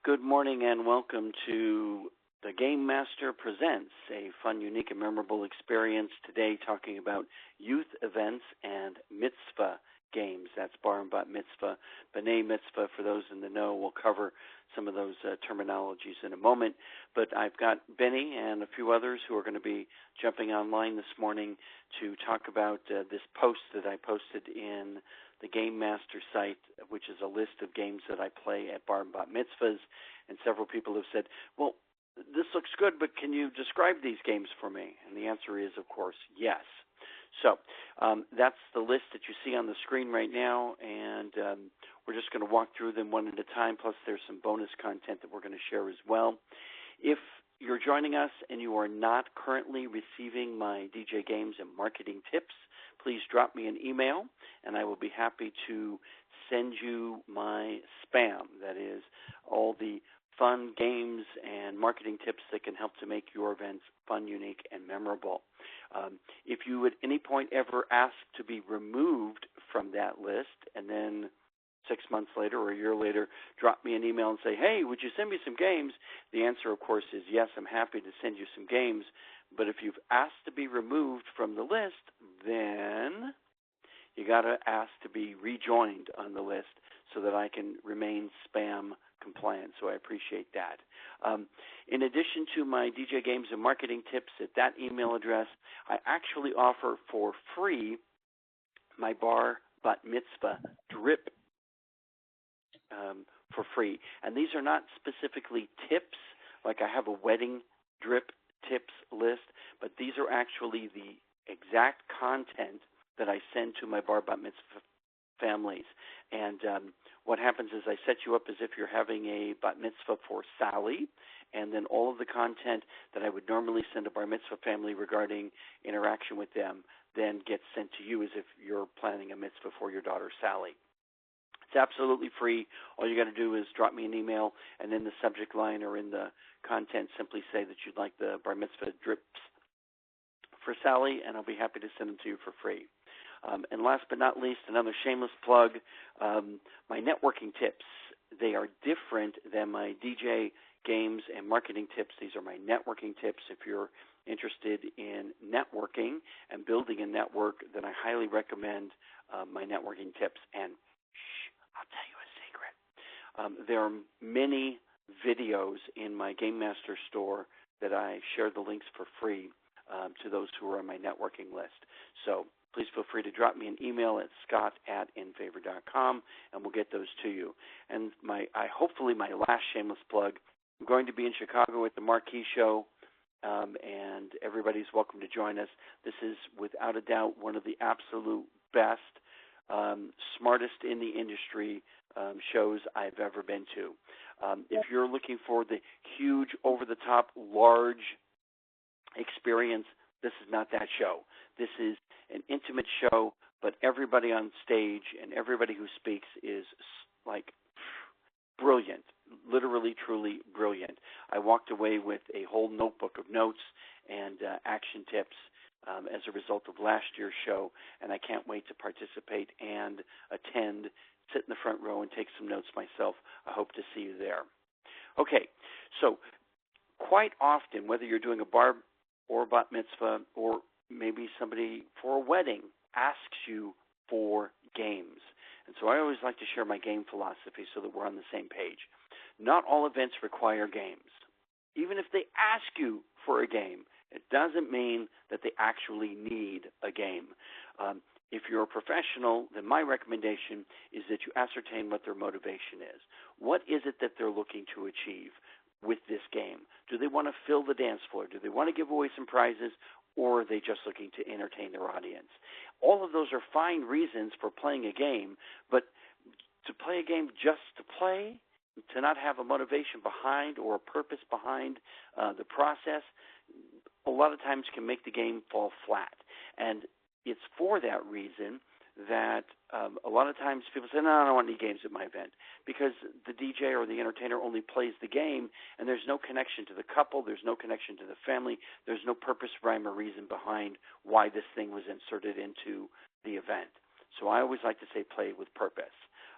Good morning and welcome to the Game Master Presents, a fun, unique, and memorable experience today talking about youth events and Mitzvah games. That's Bar and Bat Mitzvah. B'nai Mitzvah, for those in the know, we'll cover some of those terminologies in a moment. But I've got Benny and a few others who are going to be jumping online this morning to talk about this post that I posted in the Game Master site, which is a list of games that I play at Bar and Bat Mitzvahs. And several people have said, well, this looks good, but can you describe these games for me? And the answer is, of course, yes. So that's the list that you see on the screen right now, and we're just going to walk through them one at a time, plus there's some bonus content that we're going to share as well. If you're joining us and you are not currently receiving my DJ Games and marketing tips, please drop me an email, and I will be happy to send you my spam. That is, all the fun games and marketing tips that can help to make your events fun, unique, and memorable. If you at any point ever ask to be removed from that list, and then 6 months later or a year later drop me an email and say, hey, would you send me some games? The answer, of course, is yes, I'm happy to send you some games. But if you've asked to be removed from the list, then you got to ask to be rejoined on the list so that I can remain spam compliant. So I appreciate that. In addition to my DJ Games and marketing tips at that email address, I actually offer for free my Bar Bat Mitzvah drip for free. And these are not specifically tips, like I have a wedding drip tips list, but these are actually the exact content that I send to my Bar Bat Mitzvah families. And what happens is I set you up as if you're having a Bat Mitzvah for Sally, and then all of the content that I would normally send a Bar Mitzvah family regarding interaction with them then gets sent to you as if you're planning a mitzvah for your daughter Sally. It's absolutely free. All you got to do is drop me an email, and in the subject line or in the content simply say that you'd like the Bar Mitzvah drips for Sally, and I'll be happy to send them to you for free. And last but not least, another shameless plug, my networking tips. They are different than my DJ Games and marketing tips. These are my networking tips. If you're interested in networking and building a network, then I highly recommend my networking tips. And I'll tell you a secret. There are many videos in my Game Master store that I share the links for free to those who are on my networking list. So please feel free to drop me an email at scott@infavor.com, and we'll get those to you. And hopefully my last shameless plug, I'm going to be in Chicago at the Marquee Show, and everybody's welcome to join us. This is, without a doubt, one of the absolute best, smartest in the industry shows I've ever been to. If you're looking for the huge, over-the-top, large experience, this is not that show. This is an intimate show, but everybody on stage and everybody who speaks is like brilliant, literally, truly brilliant. I walked away with a whole notebook of notes and action tips as a result of last year's show, and I can't wait to participate and attend, sit in the front row and take some notes myself. I hope to see you there. Okay, so quite often, whether you're doing a bar or bat mitzvah, or maybe somebody for a wedding asks you for games. And so I always like to share my game philosophy so that we're on the same page. Not all events require games. Even if they ask you for a game, it doesn't mean that they actually need a game. If you're a professional, then my recommendation is that you ascertain what their motivation is. What is it that they're looking to achieve with this game? Do they want to fill the dance floor? Do they want to give away some prizes? Or are they just looking to entertain their audience? All of those are fine reasons for playing a game, but to play a game just to play, to not have a motivation behind or a purpose behind the process, a lot of times can make the game fall flat. And it's for that reason that a lot of times people say, no, I don't want any games at my event, because the DJ or the entertainer only plays the game, and there's no connection to the couple, there's no connection to the family, there's no purpose, rhyme, or reason behind why this thing was inserted into the event. So I always like to say play with purpose.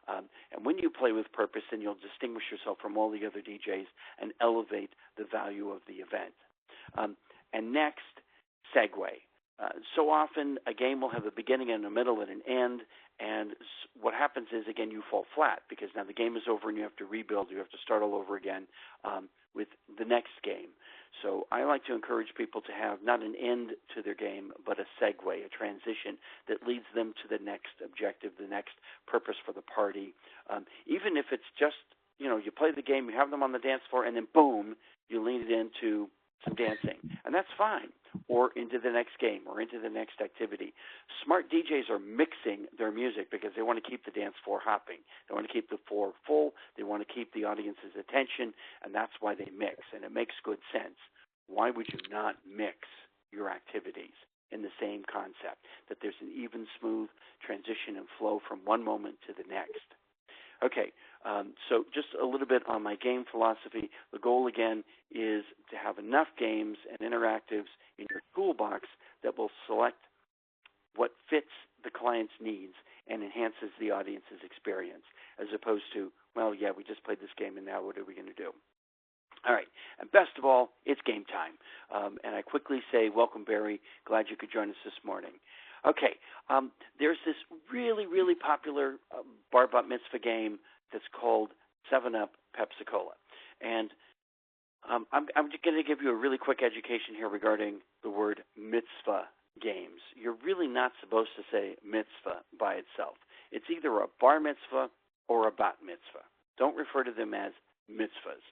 And when you play with purpose, then you'll distinguish yourself from all the other DJs and elevate the value of the event. And next, segue. So often a game will have a beginning and a middle and an end, and what happens is, again, you fall flat because now the game is over and you have to rebuild. You have to start all over again with the next game. So I like to encourage people to have not an end to their game, but a segue, a transition that leads them to the next objective, the next purpose for the party. Even if it's just, you play the game, you have them on the dance floor, and then boom, you lean it into some dancing, and that's fine, or into the next game or into the next activity. Smart DJs are mixing their music because they want to keep the dance floor hopping. They want to keep the floor full. They want to keep the audience's attention, and that's why they mix, and it makes good sense. Why would you not mix your activities in the same concept, that there's an even, smooth transition and flow from one moment to the next? Okay, so just a little bit on my game philosophy. The goal, again, is to have enough games and interactives in your toolbox that will select what fits the client's needs and enhances the audience's experience, as opposed to, well, yeah, we just played this game, and now what are we going to do? All right, and best of all, it's game time. And I quickly say, welcome, Barry. Glad you could join us this morning. Okay, there's this really, really popular bar bat mitzvah game that's called 7-Up Pepsi-Cola. And I'm just going to give you a really quick education here regarding the word mitzvah games. You're really not supposed to say mitzvah by itself. It's either a bar mitzvah or a bat mitzvah. Don't refer to them as mitzvahs.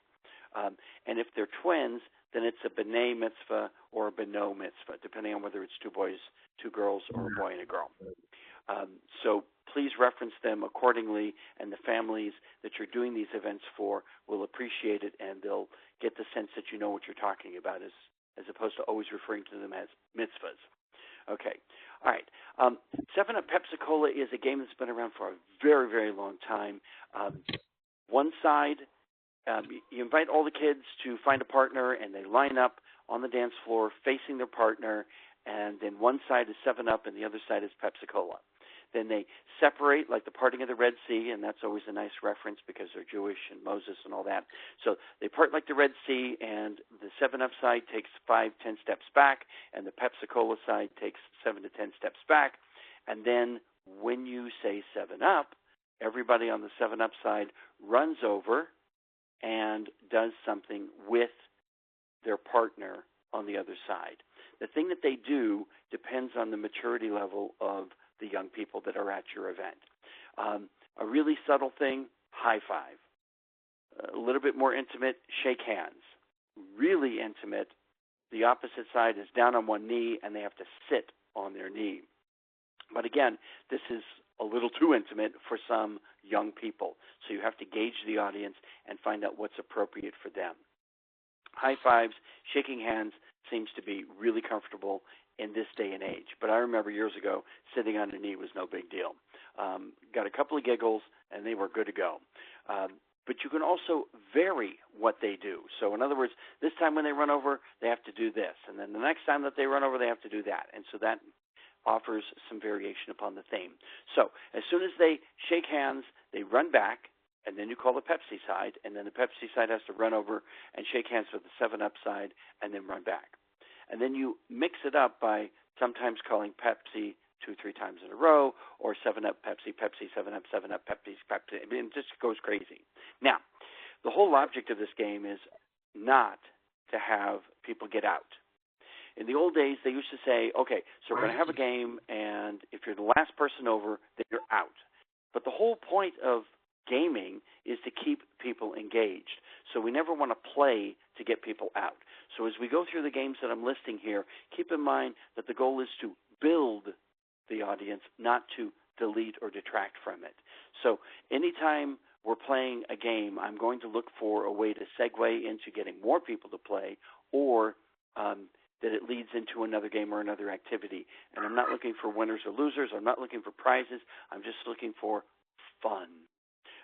And if they're twins, then it's a b'nai mitzvah or a b'no mitzvah, depending on whether it's two boys, two girls, or a boy and a girl. So please reference them accordingly, and the families that you're doing these events for will appreciate it, and they'll get the sense that you know what you're talking about, as opposed to always referring to them as mitzvahs. Okay. All right. 7-Up Pepsi-Cola is a game that's been around for a very, very long time. One side, you invite all the kids to find a partner, and they line up on the dance floor facing their partner, and then one side is 7-Up and the other side is Pepsi-Cola. Then they separate like the parting of the Red Sea, and that's always a nice reference because they're Jewish and Moses and all that. So they part like the Red Sea, and the 7-Up side takes 5-10 steps back, and the Pepsi-Cola side takes 7 to 10 steps back. And then when you say 7-Up, everybody on the 7-Up side runs over and does something with their partner on the other side. The thing that they do depends on the maturity level of the young people that are at your event. A really subtle thing, high five. A little bit more intimate, shake hands. Really intimate, the opposite side is down on one knee and they have to sit on their knee. But again, this is a little too intimate for some young people. So you have to gauge the audience and find out what's appropriate for them. High fives, shaking hands seems to be really comfortable in this day and age. But I remember years ago, sitting on a knee was no big deal. Got a couple of giggles, and they were good to go. But you can also vary what they do. So in other words, this time when they run over, they have to do this. And then the next time that they run over, they have to do that. And so that offers some variation upon the theme. So as soon as they shake hands, they run back, and then you call the Pepsi side, and then the Pepsi side has to run over and shake hands with the 7-Up side and then run back. And then you mix it up by sometimes calling Pepsi 2-3 times in a row, or 7-Up, Pepsi, Pepsi, 7-Up, 7-Up, Pepsi, Pepsi. I mean, it just goes crazy. Now, the whole object of this game is not to have people get out. In the old days, they used to say, okay, so we're going to have a game, and if you're the last person over, then you're out. But the whole point of gaming is to keep people engaged. So we never want to play to get people out. So as we go through the games that I'm listing here, keep in mind that the goal is to build the audience, not to delete or detract from it. So anytime we're playing a game, I'm going to look for a way to segue into getting more people to play, or that it leads into another game or another activity. And I'm not looking for winners or losers. I'm not looking for prizes. I'm just looking for fun.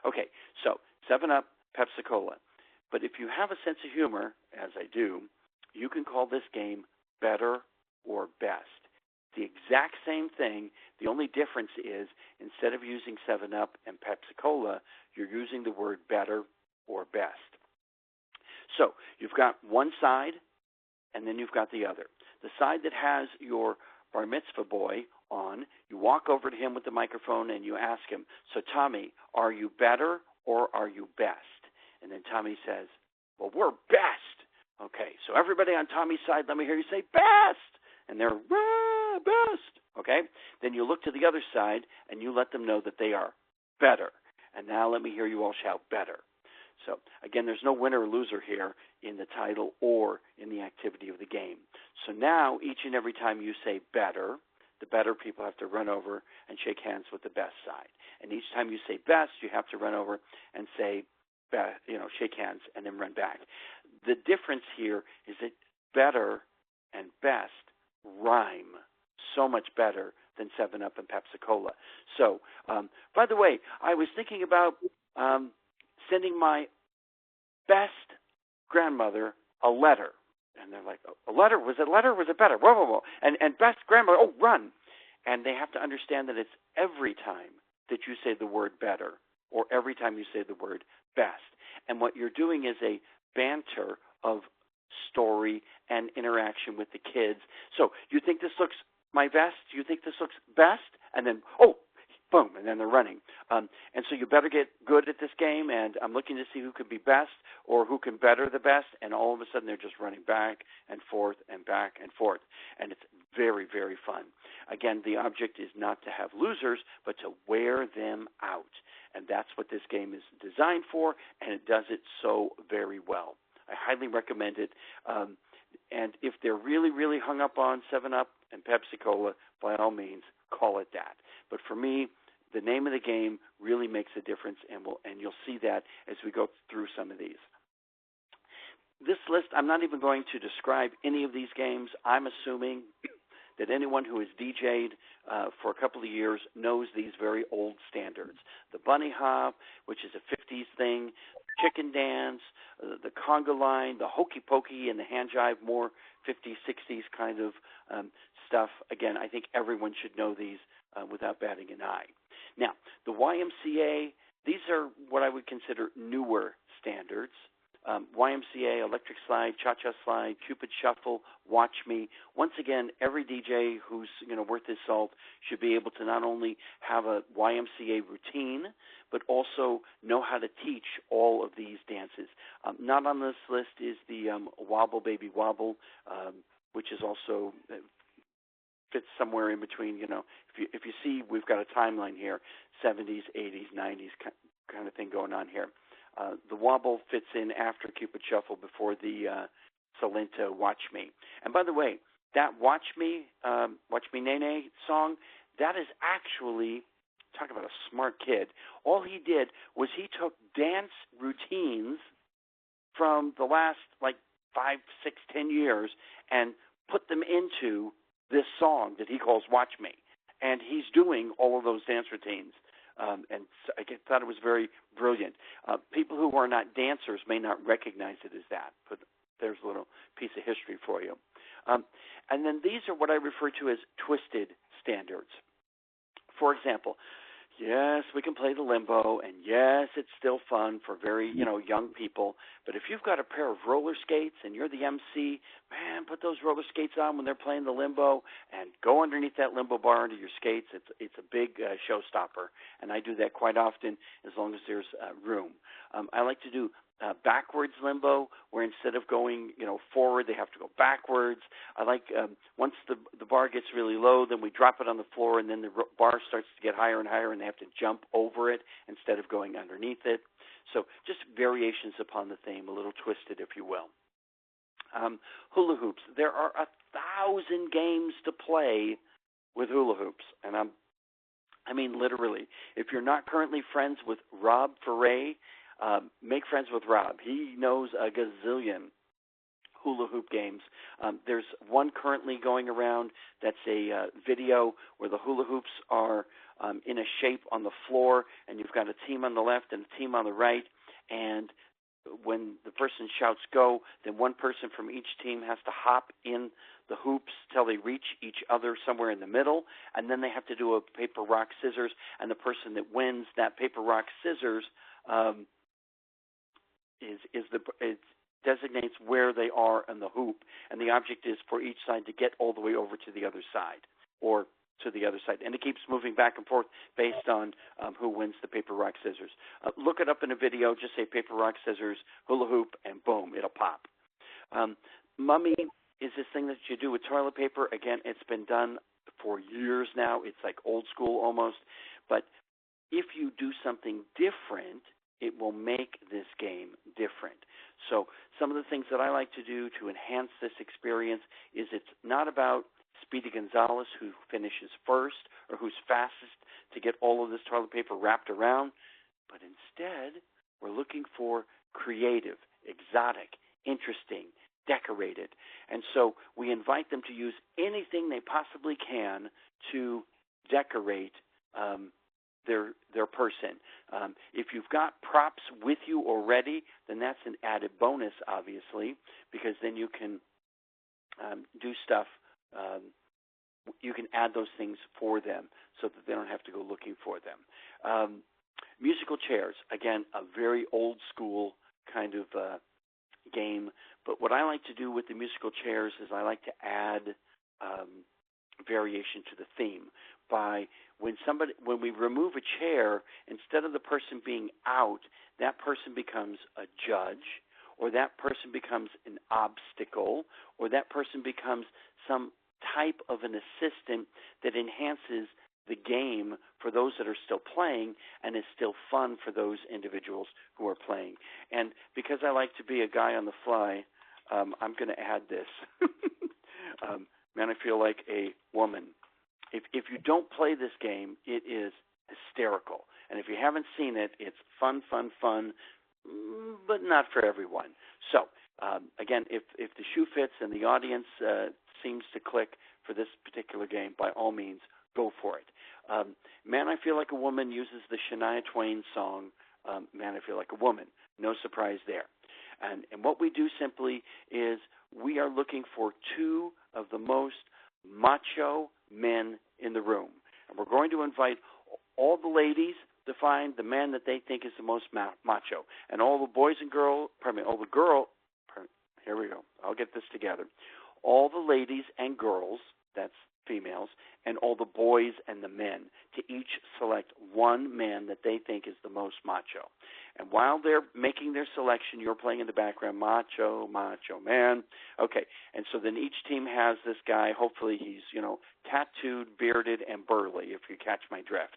Okay, so 7-Up, Pepsi-Cola. But if you have a sense of humor, as I do, you can call this game better or best. the exact same thing. The only difference is instead of using 7-Up and Pepsi-Cola, you're using the word better or best. So you've got one side, and then you've got the other. The side that has your bar mitzvah boy on, you walk over to him with the microphone and you ask him, so Tommy, are you better or are you best? And then Tommy says, well, we're best. Okay, so everybody on Tommy's side, let me hear you say best. And they're best. Okay, then you look to the other side and you let them know that they are better. And now let me hear you all shout better. So, again, there's no winner or loser here in the title or in the activity of the game. So now, each and every time you say better, the better people have to run over and shake hands with the best side. And each time you say best, you have to run over and say, shake hands and then run back. The difference here is that better and best rhyme so much better than 7-Up and Pepsi-Cola. So, by the way, I was thinking about sending my best grandmother a letter. And they're like, a letter? Was it letter or was it better? Whoa, whoa, whoa. And best grandmother, run. And they have to understand that it's every time that you say the word better or every time you say the word best. And what you're doing is a banter of story and interaction with the kids. So you think this looks my best? You think this looks best? And then, boom, and then they're running. And so you better get good at this game, and I'm looking to see who can be best or who can better the best, and all of a sudden they're just running back and forth and back and forth. And it's very, very fun. Again, the object is not to have losers, but to wear them out. And that's what this game is designed for, and it does it so very well. I highly recommend it. And if they're really, really hung up on 7-Up and Pepsi-Cola, by all means, call it that. But for me, the name of the game really makes a difference, and you'll see that as we go through some of these. This list, I'm not even going to describe any of these games. I'm assuming that anyone who has DJ'd for a couple of years knows these very old standards. The bunny hop, which is a 50s thing, chicken dance, the conga line, the hokey pokey, and the hand jive, more 50s, 60s kind of stuff. Again, I think everyone should know these without batting an eye. Now, the YMCA, these are what I would consider newer standards. YMCA, Electric Slide, Cha-Cha Slide, Cupid Shuffle, Watch Me. Once again, every DJ who's worth his salt should be able to not only have a YMCA routine, but also know how to teach all of these dances. Not on this list is the Wobble Baby Wobble, which is also fits somewhere in between. If you see, we've got a timeline here: 70s, 80s, 90s kind of thing going on here. The wobble fits in after Cupid Shuffle, before the Salento Watch Me. And by the way, that Watch Me Nene song, that is actually, talk about a smart kid. All he did was he took dance routines from the last 5, 6, 10 years and put them into this song that he calls Watch Me. And he's doing all of those dance routines. And I thought it was very brilliant. People who are not dancers may not recognize it as that, but there's a little piece of history for you. And then these are what I refer to as twisted standards. For example, yes, we can play the limbo, and yes, it's still fun for very, young people. But if you've got a pair of roller skates and you're the MC, man, put those roller skates on when they're playing the limbo and go underneath that limbo bar under your skates. It's a big showstopper, and I do that quite often as long as there's room. I like to do backwards limbo, where instead of going, forward, they have to go backwards. I like once the bar gets really low, then we drop it on the floor, and then the bar starts to get higher and higher, and they have to jump over it instead of going underneath it. So just variations upon the theme, a little twisted, if you will. Hula hoops. There are 1,000 games to play with hula hoops, and I mean literally. If you're not currently friends with Rob Foray, make friends with Rob. He knows a gazillion hula hoop games. There's one currently going around that's a video where the hula hoops are in a shape on the floor, and you've got a team on the left and a team on the right, and when the person shouts go, then one person from each team has to hop in the hoops till they reach each other somewhere in the middle, and then they have to do a paper, rock, scissors, and the person that wins that paper, rock, scissors it designates where they are in the hoop, and the object is for each side to get all the way over to the other side, or to the other side, and it keeps moving back and forth based on who wins the paper, rock, scissors. Look it up in a video. Just say paper, rock, scissors, hula hoop, and boom, it'll pop. Mummy is this thing that you do with toilet paper. Again, it's been done for years now. It's like old school almost. But if you do something different, it will make this game different. So some of the things that I like to do to enhance this experience is it's not about Speedy Gonzalez, who finishes first or who's fastest to get all of this toilet paper wrapped around, but instead we're looking for creative, exotic, interesting, decorated. And so we invite them to use anything they possibly can to decorate their person. If you've got props with you already, then that's an added bonus, obviously, because then you can do stuff. You can add those things for them so that they don't have to go looking for them. Musical chairs, again, a very old school kind of game. But what I like to do with the musical chairs is I like to add variation to the theme by when we remove a chair, instead of the person being out, that person becomes a judge, or that person becomes an obstacle, or that person becomes some type of an assistant that enhances the game for those that are still playing and is still fun for those individuals who are playing. And because I like to be a guy on the fly, I'm going to add this. Man, I feel like a woman. If you don't play this game, it is hysterical. And if you haven't seen it, it's fun, but not for everyone. So, again, if the shoe fits and the audience seems to click for this particular game, by all means, go for it. Man, I Feel Like a Woman uses the Shania Twain song, Man, I Feel Like a Woman. No surprise there. And what we do simply is we are looking for two of the most macho men in the room. And we're going to invite all the ladies to find the man that they think is the most macho. And all the boys and girls, here we go, I'll get this together. All the ladies and girls, that's females, and all the boys and the men to each select one man that they think is the most macho. And while they're making their selection, you're playing in the background, macho, macho man. Okay, and so then each team has this guy. Hopefully he's, tattooed, bearded, and burly, if you catch my drift.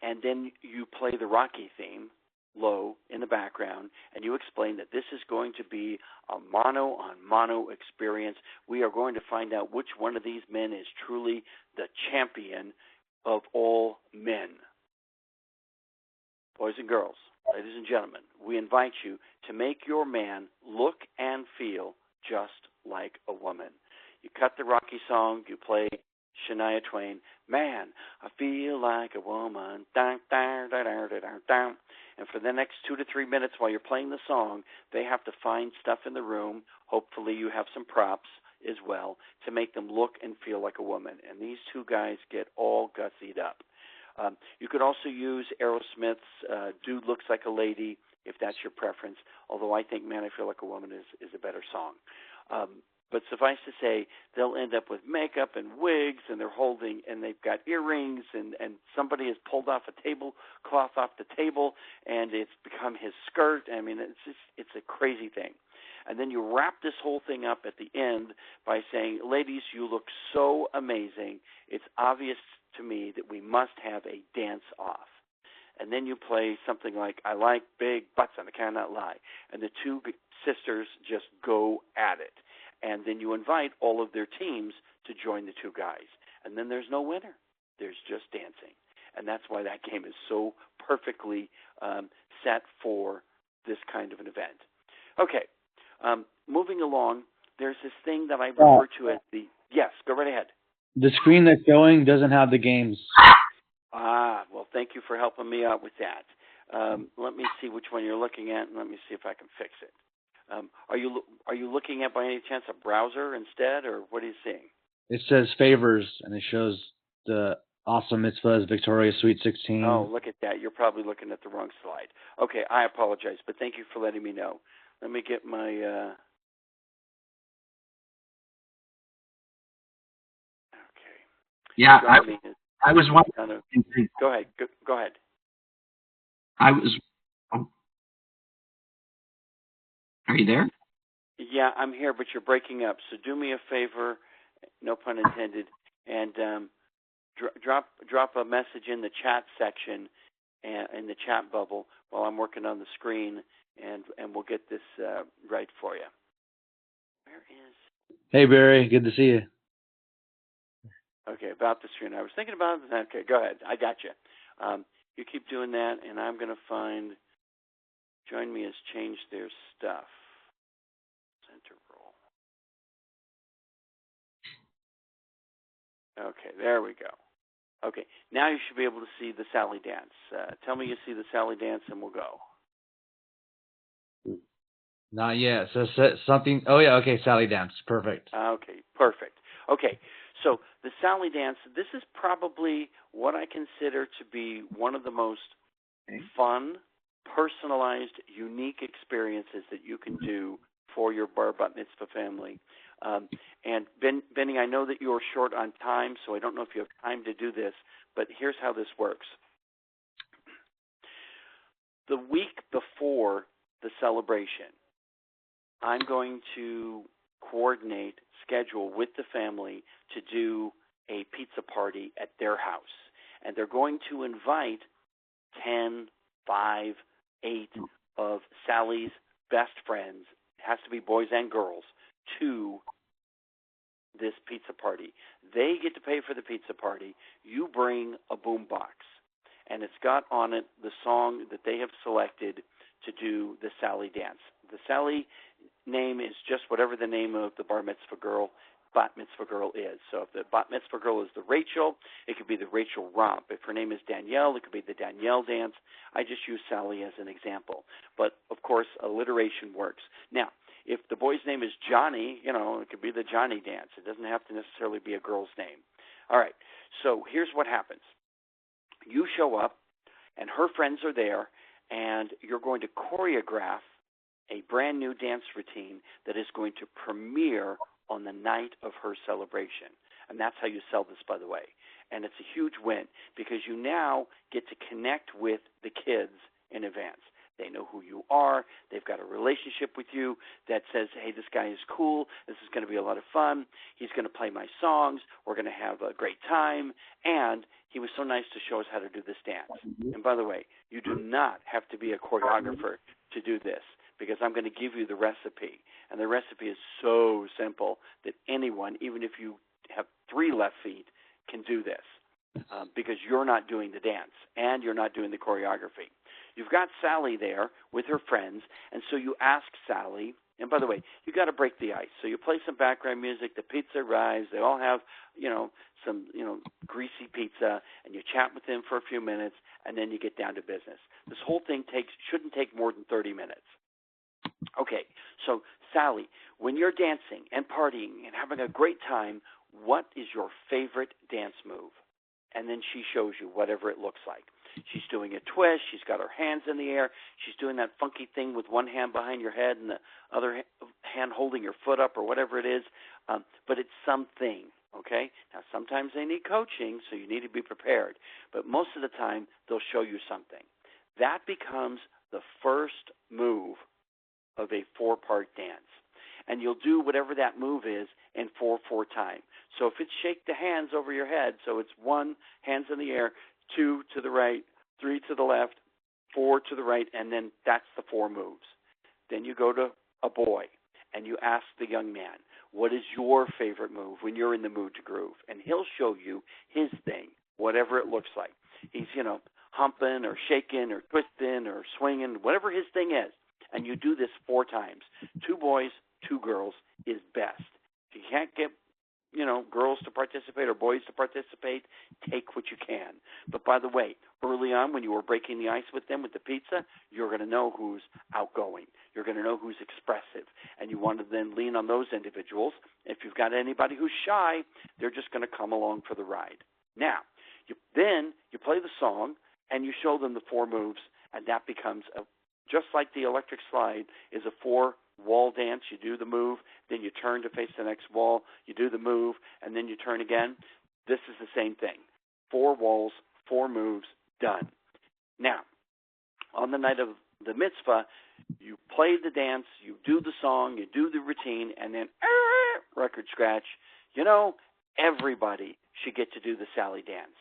And then you play the Rocky theme low in the background, and you explain that this is going to be a mono-on-mono experience. We are going to find out which one of these men is truly the champion of all men. Boys and girls, ladies and gentlemen, we invite you to make your man look and feel just like a woman. You cut the Rocky song, you play Shania Twain, Man, I Feel Like a Woman, dun, dun, dun, dun, dun, dun, dun. And for the next 2 to 3 minutes while you're playing the song, they have to find stuff in the room. Hopefully you have some props as well to make them look and feel like a woman. And these two guys get all gussied up. You could also use Aerosmith's Dude Looks Like a Lady, if that's your preference, although I think Man, I Feel Like a Woman is a better song. But suffice to say, they'll end up with makeup and wigs, and they've got earrings, and somebody has pulled off a tablecloth off the table, and it's become his skirt. I mean, it's a crazy thing. And then you wrap this whole thing up at the end by saying, ladies, you look so amazing. It's obvious to me that we must have a dance-off. And then you play something like, I like big butts and I cannot lie. And the two sisters just go at it. And then you invite all of their teams to join the two guys. And then there's no winner. There's just dancing. And that's why that game is so perfectly set for this kind of an event. Okay, moving along, there's this thing that I refer to as the... Yes, go right ahead. The screen that's showing doesn't have the games. Well, thank you for helping me out with that. Let me see which one you're looking at, and let me see if I can fix it. Are you looking at by any chance a browser instead, or what are you seeing? It says favors, and it shows the awesome mitzvahs, Victoria Sweet 16. Oh, look at that. You're probably looking at the wrong slide. Okay, I apologize, but thank you for letting me know. Let me get my... Okay. Yeah, I was wondering. Kind of, go ahead. Go ahead. Are you there? Yeah, I'm here, but you're breaking up. So do me a favor, no pun intended, and drop a message in the chat section and in the chat bubble while I'm working on the screen, and we'll get this right for you. Where is? Hey Barry, good to see you. Okay, about the screen. I was thinking about it. Okay, go ahead. I got you. You keep doing that, and I'm going to find. Join Me has changed their stuff. Center roll. Okay, there we go. Okay, now you should be able to see the Sally dance. Tell me you see the Sally dance, and we'll go. Not yet. So something. Oh yeah. Okay, Sally dance. Perfect. Okay, perfect. Okay, so the Sally dance. This is probably what I consider to be one of the most fun, personalized, unique experiences that you can do for your bar bat mitzvah family. And Benny, I know that you're short on time, so I don't know if you have time to do this, but here's how this works. The week before the celebration, I'm going to schedule with the family to do a pizza party at their house. And they're going to invite 10, 5, 8 of Sally's best friends, it has to be boys and girls, to this pizza party. They get to pay for the pizza party. You bring a boombox, and it's got on it the song that they have selected to do the Sally dance. The Sally name is just whatever the name of the bat mitzvah girl is. So if the bat mitzvah girl is the Rachel, it could be the Rachel romp. If her name is Danielle, it could be the Danielle dance. I just use Sally as an example. But, of course, alliteration works. Now, if the boy's name is Johnny, it could be the Johnny dance. It doesn't have to necessarily be a girl's name. All right, so here's what happens. You show up, and her friends are there, and you're going to choreograph a brand new dance routine that is going to premiere on the night of her celebration. And that's how you sell this, by the way. And it's a huge win because you now get to connect with the kids in advance. They know who you are. They've got a relationship with you that says, hey, this guy is cool. This is going to be a lot of fun. He's going to play my songs. We're going to have a great time. And he was so nice to show us how to do this dance. And by the way, you do not have to be a choreographer to do this because I'm going to give you the recipe. And the recipe is so simple that anyone, even if you have 3 left feet, can do this because you're not doing the dance and you're not doing the choreography. You've got Sally there with her friends, and so you ask Sally, and by the way, you got to break the ice. So you play some background music, the pizza arrives, they all have, some, greasy pizza, and you chat with them for a few minutes, and then you get down to business. This whole thing shouldn't take more than 30 minutes. Okay, so Sally, when you're dancing and partying and having a great time, what is your favorite dance move? And then she shows you whatever it looks like. She's doing a twist. She's got her hands in the air. She's doing that funky thing with one hand behind your head and the other hand holding your foot up or whatever it is. But it's something, okay? Now, sometimes they need coaching, so you need to be prepared. But most of the time, they'll show you something. That becomes the first move of a 4-part dance. And you'll do whatever that move is in 4/4 time. So if it's shake the hands over your head, so it's 1, hands in the air, 2 to the right, 3 to the left, 4 to the right, and then that's the 4 moves. Then you go to a boy, and you ask the young man, what is your favorite move when you're in the mood to groove? And he'll show you his thing, whatever it looks like. He's, humping or shaking or twisting or swinging, whatever his thing is. And you do this 4 times. 2 boys, 2 girls is best. If you can't get, girls to participate or boys to participate, take what you can. But by the way, early on when you were breaking the ice with them with the pizza, you're going to know who's outgoing. You're going to know who's expressive. And you want to then lean on those individuals. If you've got anybody who's shy, they're just going to come along for the ride. Now, then you play the song and you show them the 4 moves, and that becomes just like the electric slide is a 4-wall dance. You do the move, then you turn to face the next wall, you do the move, and then you turn again. This is the same thing. 4 walls, 4 moves, done. Now, on the night of the mitzvah, you play the dance, you do the song, you do the routine, and then record scratch. Everybody should get to do the Sally dance.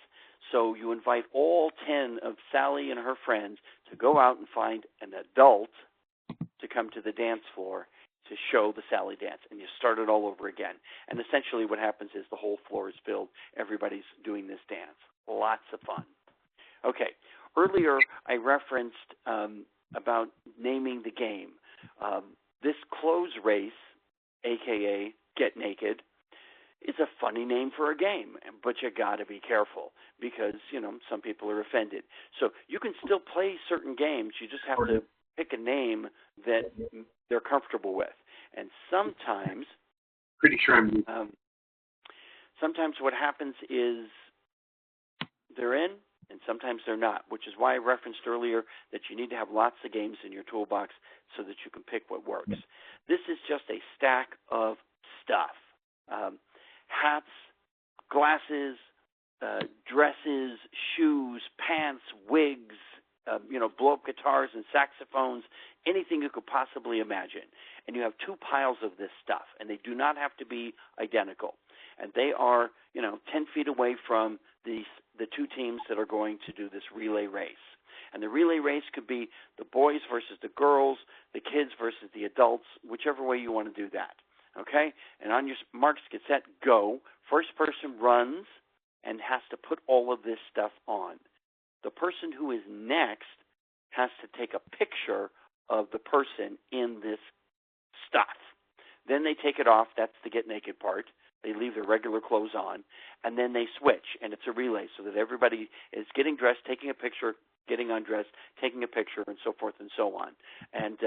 So you invite all 10 of Sally and her friends to go out and find an adult to come to the dance floor to show the Sally dance, and you start it all over again. And essentially what happens is the whole floor is filled. Everybody's doing this dance. Lots of fun. Okay, earlier I referenced about naming the game. This clothes race, a.k.a. Get Naked, is a funny name for a game, but you got to be careful because, some people are offended. So you can still play certain games. You just have to pick a name that they're comfortable with. And sometimes, Pretty sure sometimes what happens is they're in, and sometimes they're not, which is why I referenced earlier that you need to have lots of games in your toolbox so that you can pick what works. This is just a stack of stuff. Hats, glasses, dresses, shoes, pants, wigs, blow-up guitars and saxophones, anything you could possibly imagine. And you have 2 piles of this stuff, and they do not have to be identical. And they are, 10 feet away from the 2 teams that are going to do this relay race. And the relay race could be the boys versus the girls, the kids versus the adults, whichever way you want to do that. Okay? And on your marks, get set, go. First person runs and has to put all of this stuff on. The person who is next has to take a picture of the person in this stuff. Then they take it off. That's the get naked part. They leave their regular clothes on, and then they switch, and it's a relay so that everybody is getting dressed, taking a picture, getting undressed, taking a picture, and so forth and so on. And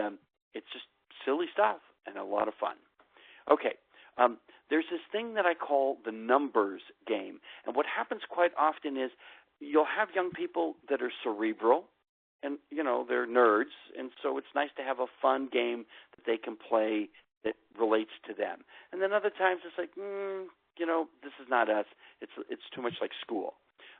it's just silly stuff and a lot of fun. Okay, there's this thing that I call the numbers game, and what happens quite often is you'll have young people that are cerebral, and, they're nerds, and so it's nice to have a fun game that they can play that relates to them. And then other times it's like, this is not us. It's too much like school,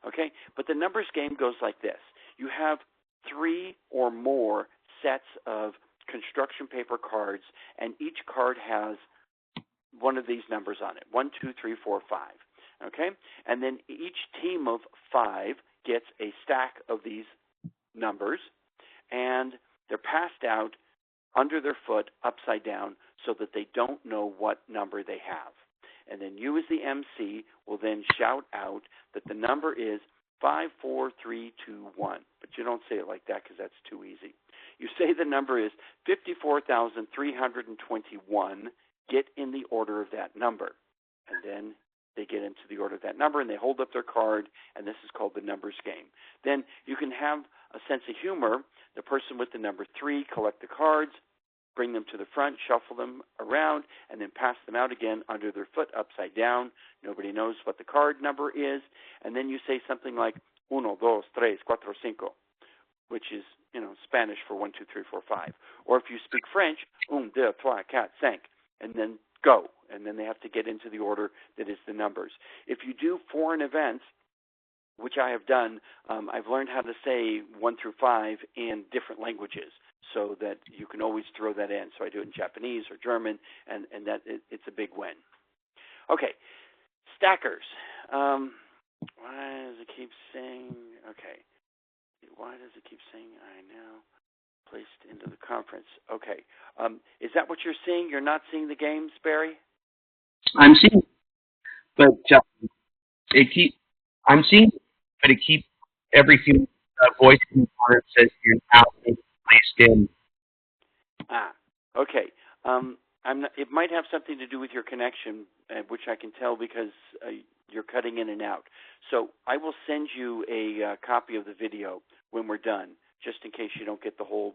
okay? But the numbers game goes like this. You have 3 or more sets of construction paper cards, and each card has one of these numbers on it, 1, 2, 3, 4, 5. Okay? And then each team of 5 gets a stack of these numbers, and they're passed out under their foot, upside down, so that they don't know what number they have. And then you as the MC will then shout out that the number is 5, 4, 3, 2, 1. But you don't say it like that because that's too easy. You say the number is 54,321. Get in the order of that number. And then they get into the order of that number, and they hold up their card, and this is called the numbers game. Then you can have a sense of humor. The person with the number 3 collect the cards, bring them to the front, shuffle them around, and then pass them out again under their foot, upside down. Nobody knows what the card number is. And then you say something like 1, 2, 3, 4, 5, which is, Spanish for 1, 2, 3, 4, 5. Or if you speak French, 1, 2, 3, 4, 5, and then go. And then they have to get into the order that is the numbers. If you do foreign events, which I have done, I've learned how to say 1 through 5 in different languages so that you can always throw that in. So I do it in Japanese or German, and that it's a big win. Okay, stackers. Why does it keep saying, okay, why does it keep saying I now placed into the conference? Okay, is that what you're seeing? You're not seeing the games, Barry? I'm seeing, but I'm seeing, but it keeps every few voice in the corner says you're now placed in. Okay. it might have something to do with your connection, which I can tell because you're cutting in and out. So I will send you a copy of the video when we're done, just in case you don't get the whole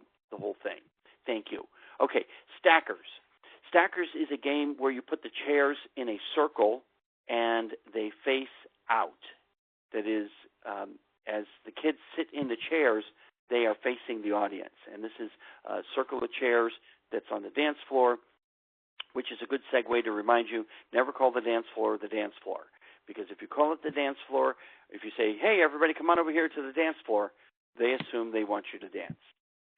thing. Thank you. Okay, Stackers. Stackers is a game where you put the chairs in a circle and they face out. That is, as the kids sit in the chairs, they are facing the audience. And this is a circle of chairs that's on the dance floor, which is a good segue to remind you, never call the dance floor the dance floor. Because if you call it the dance floor, if you say, hey, everybody come on over here to the dance floor, they assume they want you to dance.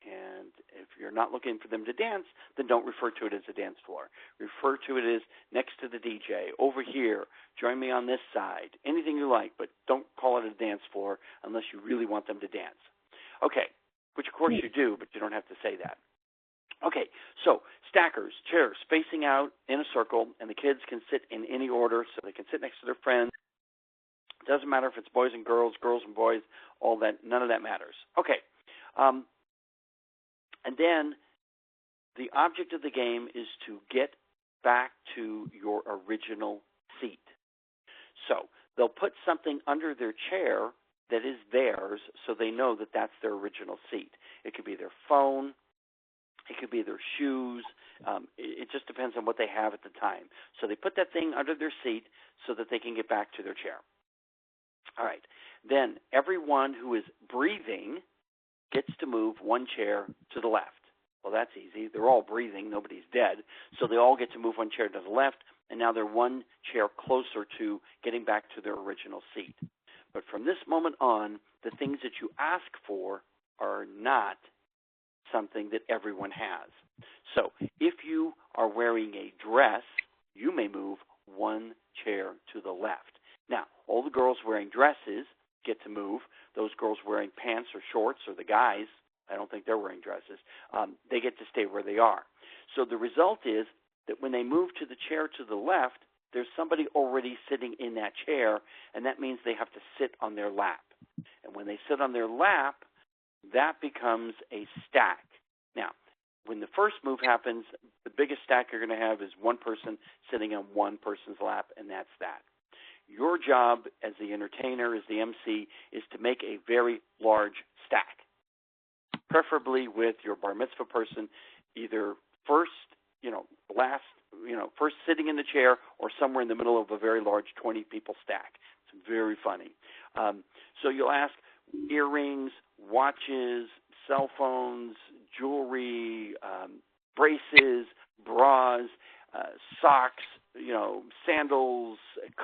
And if you're not looking for them to dance, then don't refer to it as a dance floor. Refer to it as next to the DJ, over here, join me on this side, anything you like, but don't call it a dance floor unless you really want them to dance. Okay, which of course you do, but you don't have to say that. Okay, so stackers, chairs, spacing out in a circle, and the kids can sit in any order, so they can sit next to their friends. It doesn't matter if it's boys and girls and boys, all that, none of that matters. Okay, and then the object of the game is to get back to your original seat. So they'll put something under their chair that is theirs so they know that that's their original seat. It could be their phone. It could be their shoes. It just depends on what they have at the time. So they put that thing under their seat so that they can get back to their chair. All right. Then everyone who is breathing gets to move one chair to the left. Well, that's easy. They're all breathing. Nobody's dead. So they all get to move one chair to the left, and now they're one chair closer to getting back to their original seat. But from this moment on, the things that you ask for are not something that everyone has. So if you are wearing a dress, you may move one chair to the left. Now, all the girls wearing dresses get to move. Those girls wearing pants or shorts, or the guys, I don't think they're wearing dresses, they get to stay where they are. So the result is that when they move to the chair to the left, there's somebody already sitting in that chair, and that means they have to sit on their lap. And when they sit on their lap, that becomes a stack. Now, when the first move happens, the biggest stack you're going to have is one person sitting on one person's lap, and that's that. Your job as the entertainer, as the MC, is to make a very large stack, preferably with your bar mitzvah person either first, first sitting in the chair or somewhere in the middle of a very large 20-people stack. It's very funny. So you'll ask earrings, watches, cell phones, jewelry, braces, bras, socks, sandals,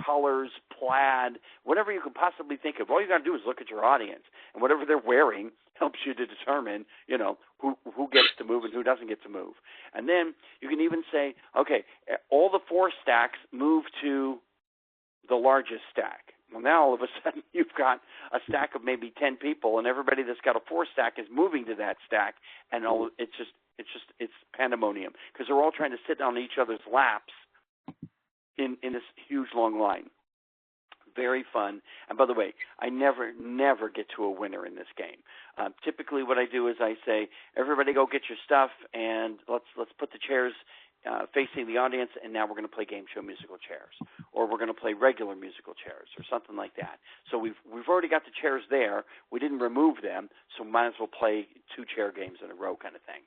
colors, plaid, whatever you could possibly think of. All you got to do is look at your audience, and whatever they're wearing helps you to determine, who gets to move and who doesn't get to move. And then you can even say, okay, all the 4 stacks move to the largest stack. Well, now all of a sudden you've got a stack of maybe 10 people, and everybody that's got a 4 stack is moving to that stack, and it's pandemonium because they're all trying to sit on each other's laps in this huge long line. Very fun. And by the way, I never get to a winner in this game. Typically, what I do is I say, everybody go get your stuff, and let's put the chairs facing the audience, and now we're going to play game show musical chairs, or we're going to play regular musical chairs, or something like that. So we've already got the chairs there. We didn't remove them, so might as well play 2 chair games in a row, kind of thing.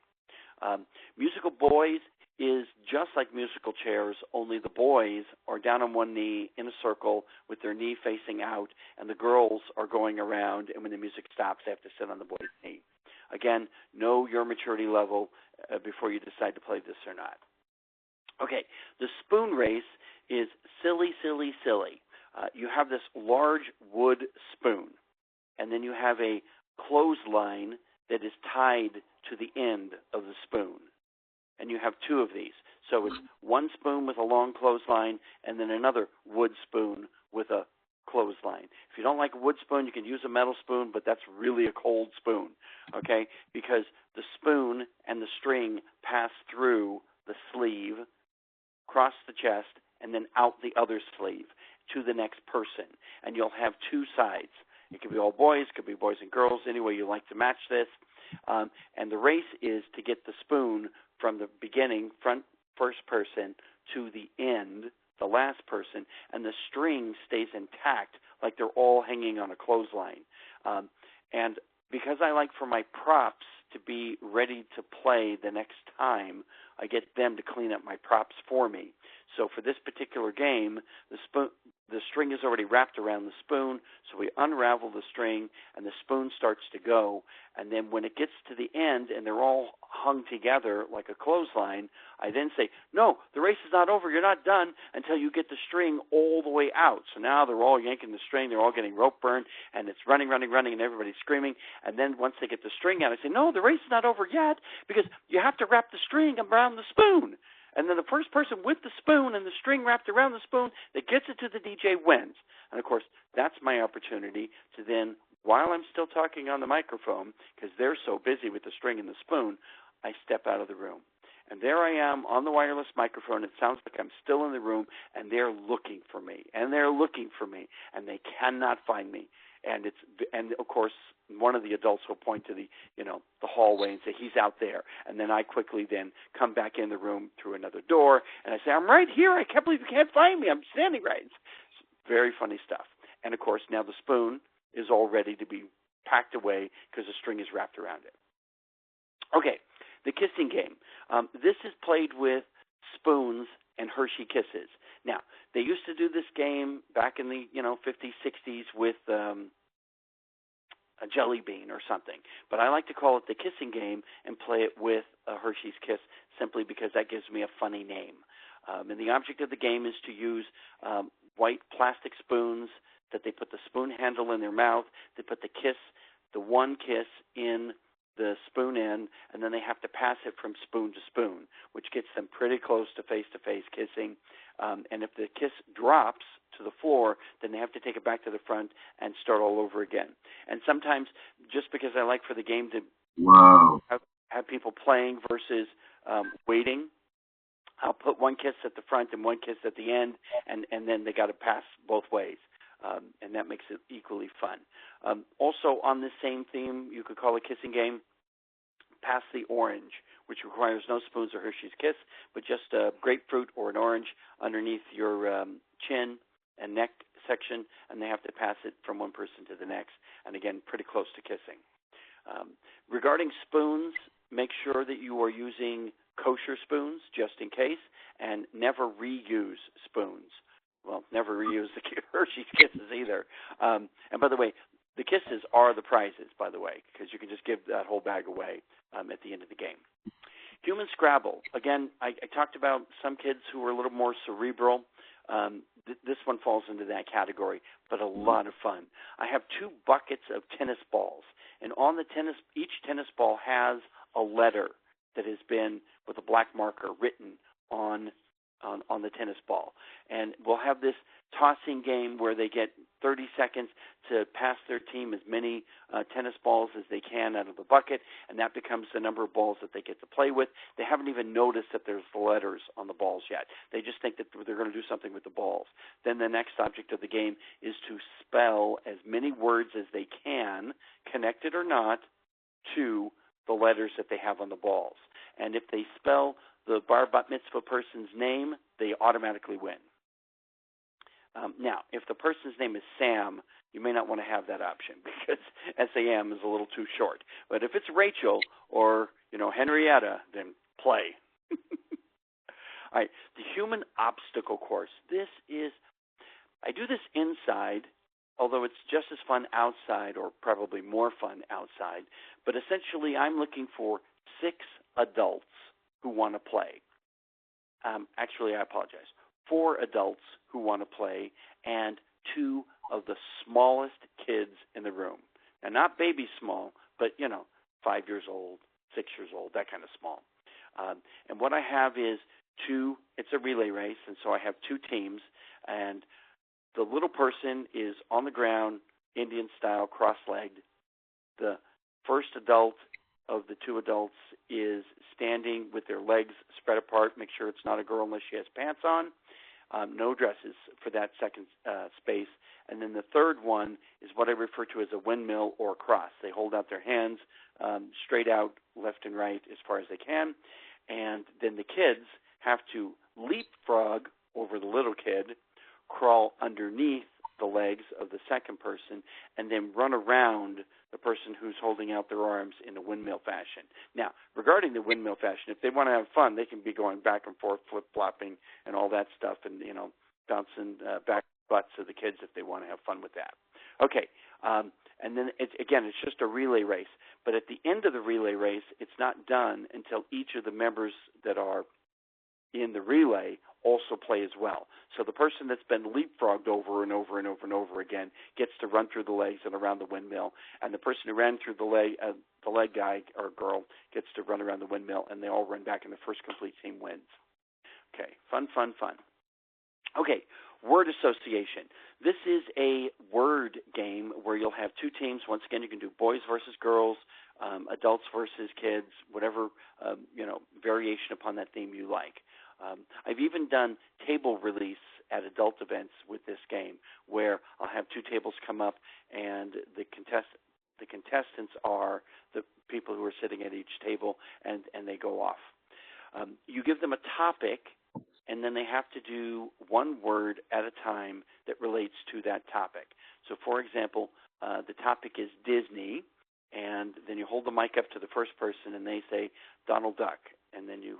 Musical boys is just like musical chairs, only the boys are down on one knee in a circle with their knee facing out, and the girls are going around, and when the music stops, they have to sit on the boy's knee. Again, know your maturity level before you decide to play this or not. Okay, the spoon race is silly, silly, silly. You have this large wood spoon, and then you have a clothesline that is tied to the end of the spoon. And you have 2 of these. So it's one spoon with a long clothesline and then another wood spoon with a clothesline. If you don't like a wood spoon, you can use a metal spoon, but that's really a cold spoon, okay? Because the spoon and the string pass through the sleeve, across the chest, and then out the other sleeve to the next person. And you'll have 2 sides. It could be all boys, it could be boys and girls, any way you like to match this. And the race is to get the spoon from the beginning, front first person to the end, the last person, and the string stays intact like they're all hanging on a clothesline. And because I like for my props to be ready to play the next time, I get them to clean up my props for me. So for this particular game, the string is already wrapped around the spoon, so we unravel the string and the spoon starts to go. And then when it gets to the end and they're all hung together like a clothesline, I then say, no, the race is not over. You're not done until you get the string all the way out. So now they're all yanking the string. They're all getting rope burn, and it's running, and everybody's screaming. And then once they get the string out, I say, no, the race is not over yet because you have to wrap the string around the spoon. And then the first person with the spoon and the string wrapped around the spoon that gets it to the DJ wins. And, of course, that's my opportunity to then, while I'm still talking on the microphone, because they're so busy with the string and the spoon, I step out of the room. And there I am on the wireless microphone. It sounds like I'm still in the room, and they're looking for me, and they cannot find me. And of course, one of the adults will point to the hallway and say, he's out there. And then I quickly then come back in the room through another door, and I say, I'm right here. I can't believe you can't find me. I'm standing right. It's very funny stuff. And, of course, now the spoon is all ready to be packed away because the string is wrapped around it. Okay, the kissing game. This is played with spoons and Hershey Kisses. Now, they used to do this game back in the 50s, 60s with a jelly bean or something. But I like to call it the kissing game and play it with a Hershey's Kiss simply because that gives me a funny name. And the object of the game is to use white plastic spoons that they put the spoon handle in their mouth. They put the one kiss in the spoon end, and then they have to pass it from spoon to spoon, which gets them pretty close to face-to-face kissing. And if the kiss drops to the floor, then they have to take it back to the front and start all over again. And sometimes, just because I like for the game to have people playing versus waiting, I'll put one kiss at the front and one kiss at the end, and then they got to pass both ways. And that makes it equally fun. Also, on this same theme, you could call a kissing game Pass the Orange, which requires no spoons or Hershey's Kiss, but just a grapefruit or an orange underneath your chin and neck section, and they have to pass it from one person to the next, and again, pretty close to kissing. Regarding spoons, make sure that you are using kosher spoons just in case, and never reuse spoons. Well, never reuse the Hershey's Kisses either. And by the way, the kisses are the prizes, by the way, because you can just give that whole bag away at the end of the game. Human Scrabble. Again, I talked about some kids who are a little more cerebral. This one falls into that category, but a lot of fun. I have 2 buckets of tennis balls, and on the each tennis ball has a letter that has been, with a black marker, written on the tennis ball. And we'll have this tossing game where they get 30 seconds to pass their team as many tennis balls as they can out of the bucket, and that becomes the number of balls that they get to play with. They haven't even noticed that there's the letters on the balls yet. They just think that they're going to do something with the balls. Then the next object of the game is to spell as many words as they can, connected or not, to the letters that they have on the balls. And if they spell the bar bat mitzvah person's name, they automatically win. Now, if the person's name is Sam, you may not want to have that option because SAM is a little too short. But if it's Rachel or, Henrietta, then play. All right, the human obstacle course. I do this inside, although it's just as fun outside, or probably more fun outside. But essentially, I'm looking for 6 adults who want to play. Actually, I apologize. 4 adults who want to play, and 2 of the smallest kids in the room. Now, not baby small, but, 5 years old, 6 years old, that kind of small. And what I have is it's a relay race, and so I have 2 teams, and the little person is on the ground, Indian style, cross-legged. The first adult of the 2 adults is standing with their legs spread apart. Make sure it's not a girl unless she has pants on. No dresses for that second space. And then the third one is what I refer to as a windmill or a cross. They hold out their hands straight out left and right as far as they can. And then the kids have to leapfrog over the little kid, crawl underneath the legs of the second person, and then run around the person who's holding out their arms in a windmill fashion. Now, regarding the windmill fashion, if they want to have fun, they can be going back and forth, flip-flopping, and all that stuff, and, bouncing back butts of the kids if they want to have fun with that. Okay, and then, it's just a relay race. But at the end of the relay race, it's not done until each of the members that are in the relay also play as well. So the person that's been leapfrogged over and over and over and over again gets to run through the legs and around the windmill, and the person who ran through the leg guy or girl gets to run around the windmill, and they all run back, and the first complete team wins. Okay, fun. Okay, word association. This is a word game where you'll have two teams. Once again, you can do boys versus girls, adults versus kids, whatever variation upon that theme you like. I've even done table release at adult events with this game, where I'll have two tables come up, and the contestants are the people who are sitting at each table, and they go off. You give them a topic, and then they have to do one word at a time that relates to that topic. So, for example, the topic is Disney, and then you hold the mic up to the first person, and they say Donald Duck, and then you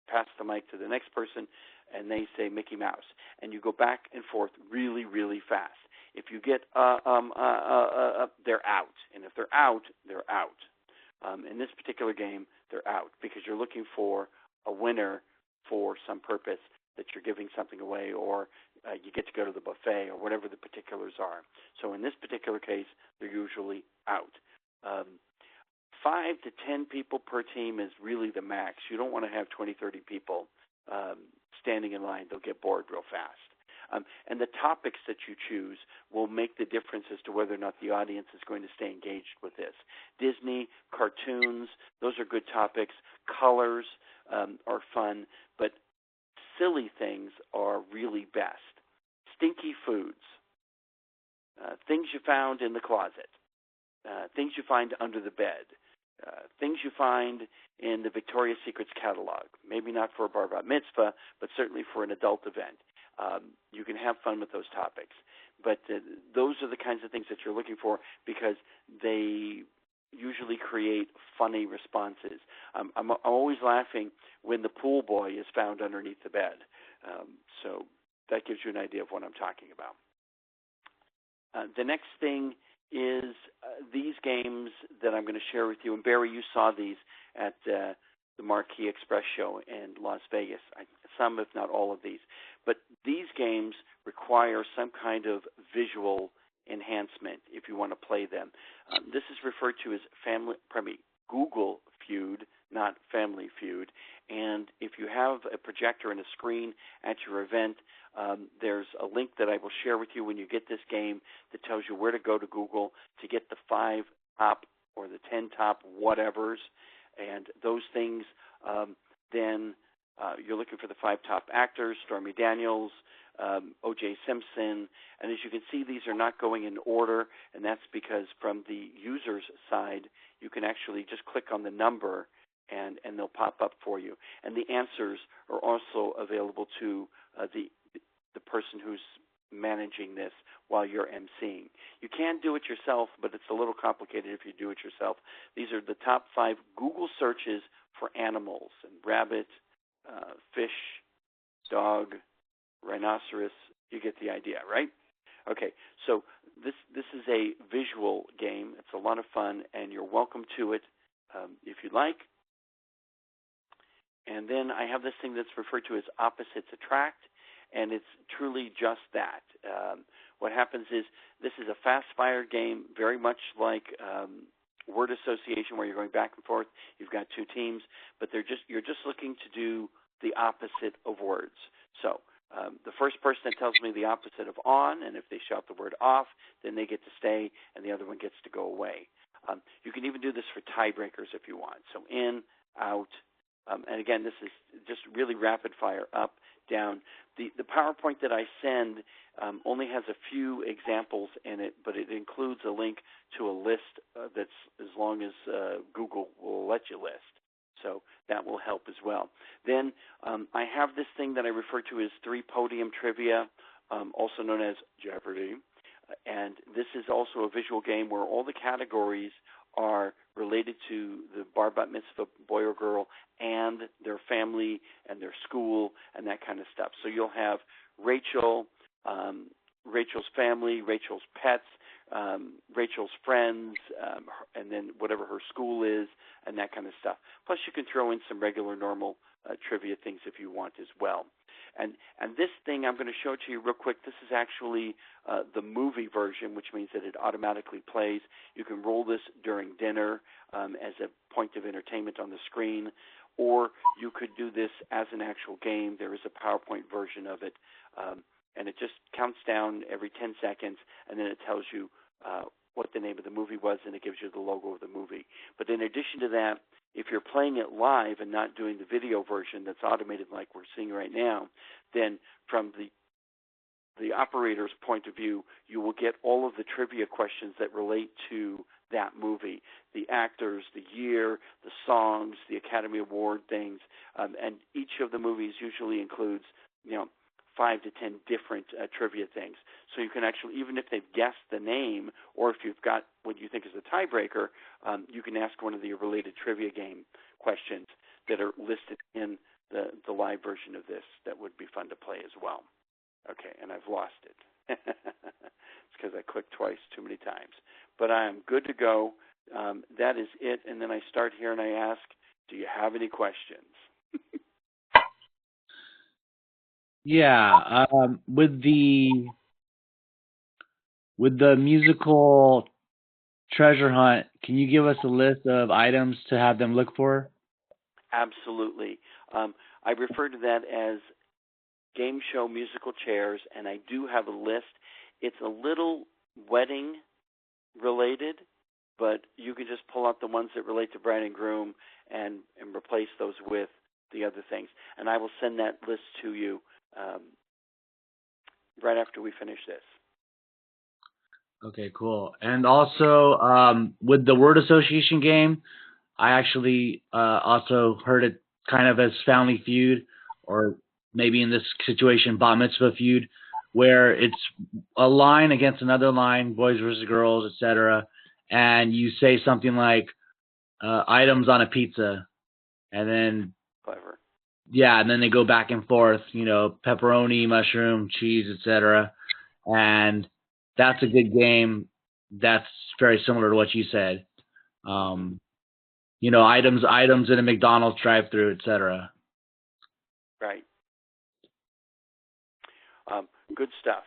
pass the mic to the next person, and they say Mickey Mouse, and you go back and forth really, really fast. If you get they're out, and if they're out, they're out. In this particular game, they're out because you're looking for a winner for some purpose, that you're giving something away, or you get to go to the buffet, or whatever the particulars are. So in this particular case, they're usually out. 5 to 10 people per team is really the max. You don't want to have 20, 30 people standing in line. They'll get bored real fast. And the topics that you choose will make the difference as to whether or not the audience is going to stay engaged with this. Disney, cartoons, those are good topics. Colors are fun, but silly things are really best. Stinky foods, things you found in the closet, things you find under the bed, things you find in the Victoria's Secrets catalog. Maybe not for a bar mitzvah, but certainly for an adult event. You can have fun with those topics. But those are the kinds of things that you're looking for, because they usually create funny responses. I'm always laughing when the pool boy is found underneath the bed. So that gives you an idea of what I'm talking about. The next thing is these games that I'm going to share with you. And Barry, you saw these at the Marquee Express show in Las Vegas. Some, if not all of these. But these games require some kind of visual enhancement if you want to play them. This is referred to as Google Feud, not Family Feud. And if you have a projector and a screen at your event, there's a link that I will share with you when you get this game that tells you where to go to Google to get the 5 top or the 10 top whatevers. And those things, then you're looking for the 5 top actors: Stormy Daniels, O.J. Simpson. And as you can see, these are not going in order, and that's because from the user's side, you can actually just click on the number, and they'll pop up for you. And the answers are also available to the person who's managing this while you're emceeing. You can do it yourself, but it's a little complicated if you do it yourself. These are the top 5 Google searches for animals: and rabbit, fish, dog, rhinoceros. You get the idea, right? Okay, so this is a visual game. It's a lot of fun, and you're welcome to it if you like. And then I have this thing that's referred to as opposites attract, and it's truly just that. What happens is this is a fast-fire game, very much like word association, where you're going back and forth. You've got 2 teams, but you're just looking to do the opposite of words. So the first person that tells me the opposite of on, and if they shout the word off, then they get to stay, and the other one gets to go away. You can even do this for tiebreakers if you want. So in, out, and again, this is just really rapid fire, up, down. The PowerPoint that I send only has a few examples in it, but it includes a link to a list that's as long as Google will let you list. So that will help as well. Then I have this thing that I refer to as 3 podium trivia, also known as Jeopardy. And this is also a visual game where all the categories are related to the bar bat mitzvah boy or girl and their family and their school and that kind of stuff. So you'll have Rachel, Rachel's family, Rachel's pets, Rachel's friends, and then whatever her school is and that kind of stuff. Plus you can throw in some regular normal trivia things if you want as well. And this thing I'm going to show it to you real quick. This is actually the movie version, which means that it automatically plays. You can roll this during dinner as a point of entertainment on the screen, or you could do this as an actual game. There is a PowerPoint version of it, and it just counts down every 10 seconds, and then it tells you what the name of the movie was, and it gives you the logo of the movie. But in addition to that, if you're playing it live and not doing the video version that's automated like we're seeing right now, then from the operator's point of view, you will get all of the trivia questions that relate to that movie, the actors, the year, the songs, the Academy Award things, and each of the movies usually includes, 5 to 10 different trivia things. So you can actually, even if they've guessed the name, or if you've got what you think is a tiebreaker, you can ask one of the related trivia game questions that are listed in the live version of this. That would be fun to play as well. Okay, and I've lost it. It's because I clicked twice too many times. But I am good to go. That is it. And then I start here and I ask, do you have any questions? Yeah, with the musical treasure hunt, can you give us a list of items to have them look for? Absolutely. I refer to that as game show musical chairs, and I do have a list. It's a little wedding related, but you can just pull out the ones that relate to bride and groom and replace those with the other things. And I will send that list to you right after we finish this. Okay, cool. And also, with the word association game, I actually also heard it kind of as Family Feud, or maybe in this situation, Bat Mitzvah Feud, where it's a line against another line, boys versus girls, etc. And you say something like items on a pizza, and then Clever. yeah, and then they go back and forth, pepperoni, mushroom, cheese, etc. And that's a good game. That's very similar to what you said. Items in a McDonald's drive-through, etc. Right. Good stuff.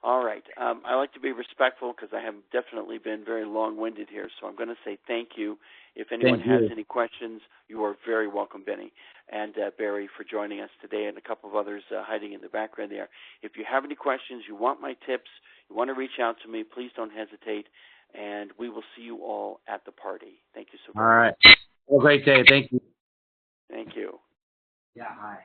All right. I like to be respectful because I have definitely been very long-winded here, so I'm going to say thank you. If anyone has any questions, you are very welcome, Benny and Barry, for joining us today, and a couple of others hiding in the background there. If you have any questions, you want my tips, you want to reach out to me, please don't hesitate, and we will see you all at the party. Thank you so much. All right. Have a great day. Thank you. Thank you. Yeah, hi.